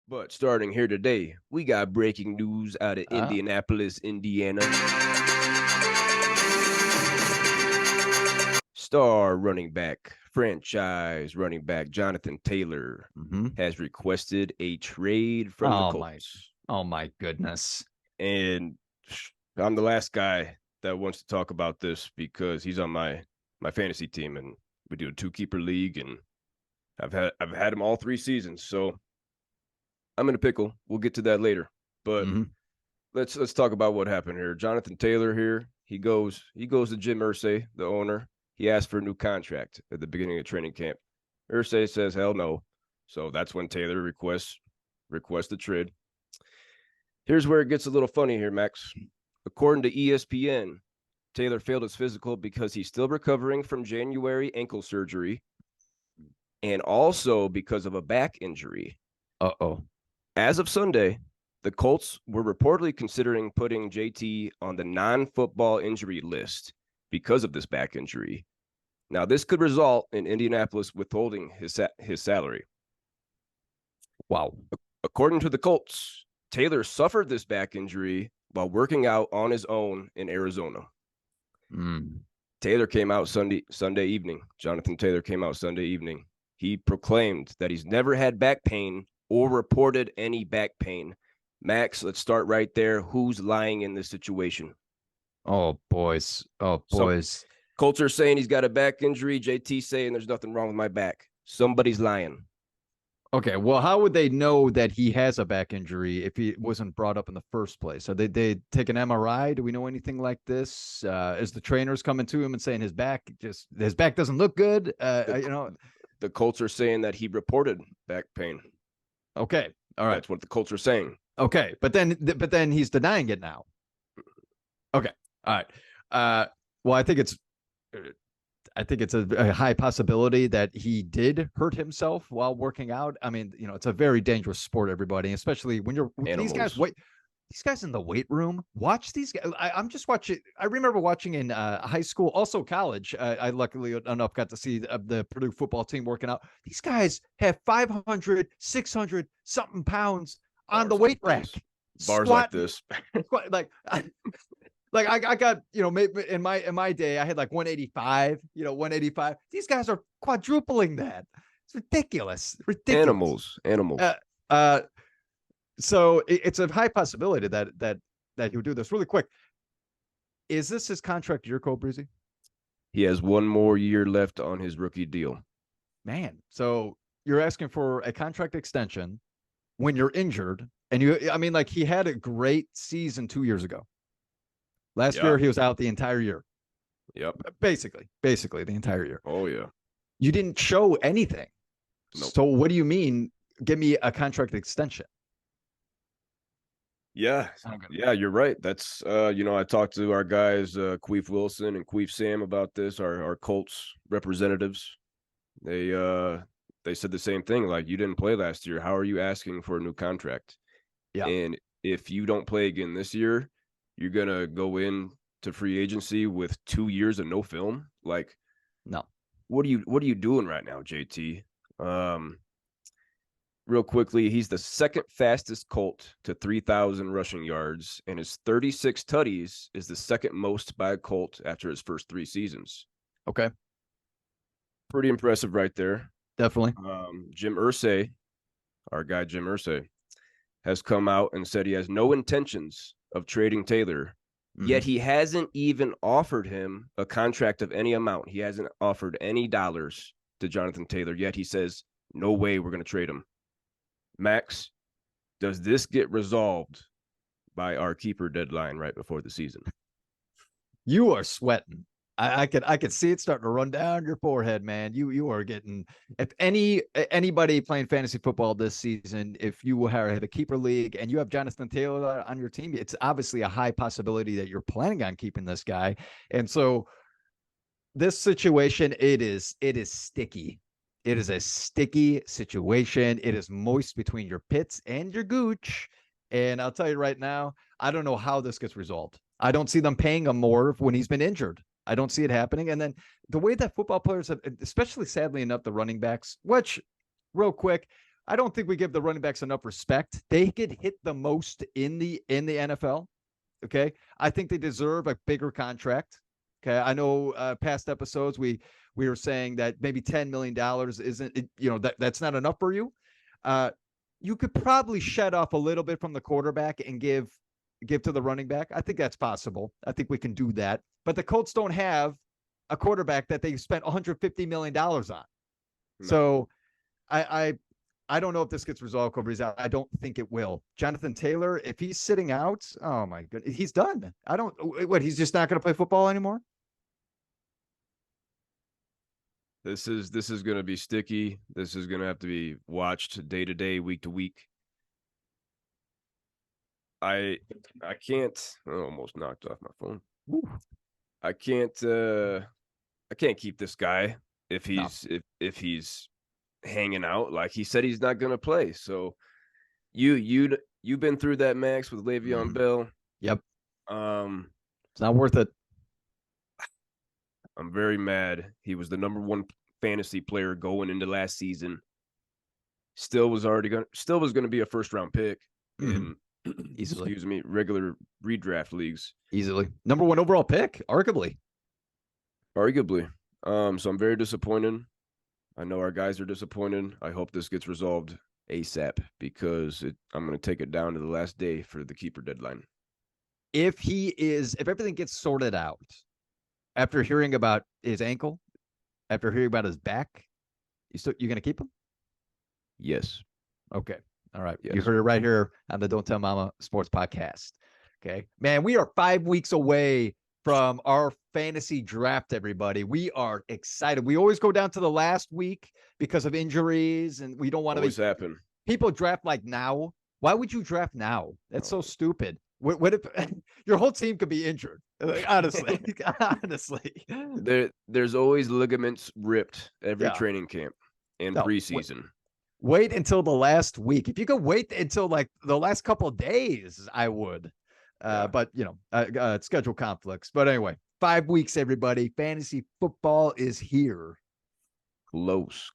But starting here today, we got breaking news out of Oh, Indianapolis, Indiana. Star running back, franchise running back Jonathan Taylor hmm has requested a trade from the oh my, Colts. oh my goodness. And I'm the last guy that wants to talk about this because he's on my fantasy team and we do a two keeper league and I've had him all 3 seasons. So I'm in a pickle. We'll get to that later. But hmm let's talk about what happened here. Jonathan Taylor here. He goes to Jim Irsay, the owner. He asked for a new contract at the beginning of training camp. Irsay says hell no. So that's when Taylor requests the trade. Here's where it gets a little funny here, Max. According to ESPN, Taylor failed his physical because he's still recovering from January ankle surgery and also because of a back injury. Uh-oh. As of Sunday, the Colts were reportedly considering putting JT on the non-football injury list because of this back injury. Now, this could result in Indianapolis withholding his salary. Wow. According to the Colts, Taylor suffered this back injury while working out on his own in Arizona. Mm. Taylor came out Sunday evening. Jonathan Taylor came out Sunday evening. He proclaimed that he's never had back pain or reported any back pain. Max, let's start right there. Who's lying in this situation? Oh, boys. Oh, Some boys. Colts are saying he's got a back injury. JT saying there's nothing wrong with my back. Somebody's lying. Okay, well, how would they know that he has a back injury if he wasn't brought up in the first place? Are they take an MRI? Do we know anything like this? Is the trainers coming to him and saying his back doesn't look good? The Colts are saying that he reported back pain. Okay, all right, That's what the Colts are saying. okay, but then he's denying it now. Okay, all right. Well, I think it's a high possibility that he did hurt himself while working out. I mean, it's a very dangerous sport, everybody, especially when you're these guys. Animals. Wait, these guys in the weight room. Watch these guys. I'm just watching. I remember watching in high school, also college. I luckily enough got to see the Purdue football team working out. These guys have 500, 600 something pounds on the Bars weight like rack, this. Bars like squatting. this. Like I got, maybe in my day, I had like 185, 185. These guys are quadrupling that. It's ridiculous. Ridiculous. Animals. Uh, uh, so it's a high possibility that he'll do this really quick. Is this his contract year, Cole Breezy? He has one more year left on his rookie deal. Man, so you're asking for a contract extension when you're injured, and like he had a great season 2 years ago. Last year, he was out the entire year. Yep. Basically the entire year. Oh, yeah. You didn't show anything. Nope. So what do you mean? Give me a contract extension. Yeah. Yeah, you're right. That's, I talked to our guys, Queef Wilson and Queef Sam about this, our Colts representatives. They said the same thing. Like, you didn't play last year. How are you asking for a new contract? Yeah. And if you don't play again this year, you're going to go in to free agency with 2 years of no film. Like, no, what are you doing right now, JT? Real quickly, he's the second fastest Colt to 3,000 rushing yards, and his 36 tutties is the second most by a Colt after his first 3 seasons. Okay. Pretty impressive right there. Definitely. Jim Irsay, our guy Jim Irsay, has come out and said he has no intentions of trading Taylor, yet he hasn't even offered him a contract of any amount. He hasn't offered any dollars to Jonathan Taylor, yet he says, no way we're going to trade him. Max, does this get resolved by our keeper deadline right before the season? You are sweating. I could see it starting to run down your forehead, man. You are getting, if anybody playing fantasy football this season, if you have a keeper league and you have Jonathan Taylor on your team, it's obviously a high possibility that you're planning on keeping this guy. And so this situation, it is sticky. It is a sticky situation. It is moist between your pits and your gooch. And I'll tell you right now, I don't know how this gets resolved. I don't see them paying him more when he's been injured. I don't see it happening. And then the way that football players have, especially sadly enough, the running backs, which real quick, I don't think we give the running backs enough respect. They get hit the most in the NFL. Okay. I think they deserve a bigger contract. Okay. I know past episodes we were saying that maybe $10 million isn't, that's not enough for you. You could probably shed off a little bit from the quarterback and give to the running back. I think that's possible. I think we can do that. But the Colts don't have a quarterback that they spent $150 million on. No. So I don't know if this gets resolved, Cobra. I don't think it will. Jonathan Taylor, if he's sitting out, oh my goodness, he's done. He's just not going to play football anymore? This is going to be sticky. This is going to have to be watched day to day, week to week. I can't. I almost knocked off my phone. Ooh. I can't keep this guy if he's hanging out. Like he said, he's not going to play. So you've been through that, Max, with Le'Veon Bell. Yep. It's not worth it. I'm very mad. He was the number one fantasy player going into last season. Still was going to be a first round pick in easily. Excuse me, regular redraft leagues. Easily. Number one overall pick, arguably. So I'm very disappointed. I know our guys are disappointed. I hope this gets resolved ASAP because I'm going to take it down to the last day for the keeper deadline. If everything gets sorted out, after hearing about his ankle, after hearing about his back, you're going to keep him? Yes. Okay. All right. Yes. You heard it right here on the Don't Tell Mama Sports Podcast. Okay. Man, we are 5 weeks away from our fantasy draft, everybody. We are excited. We always go down to the last week because of injuries, and we don't want to always happen. People draft like now. Why would you draft now? That's so stupid. What if your whole team could be injured? Like, honestly, there's always ligaments ripped every training camp and preseason. Wait until the last week. If you could wait until like the last couple of days, I would. But schedule conflicts. But anyway, 5 weeks, everybody. Fantasy football is here. Close.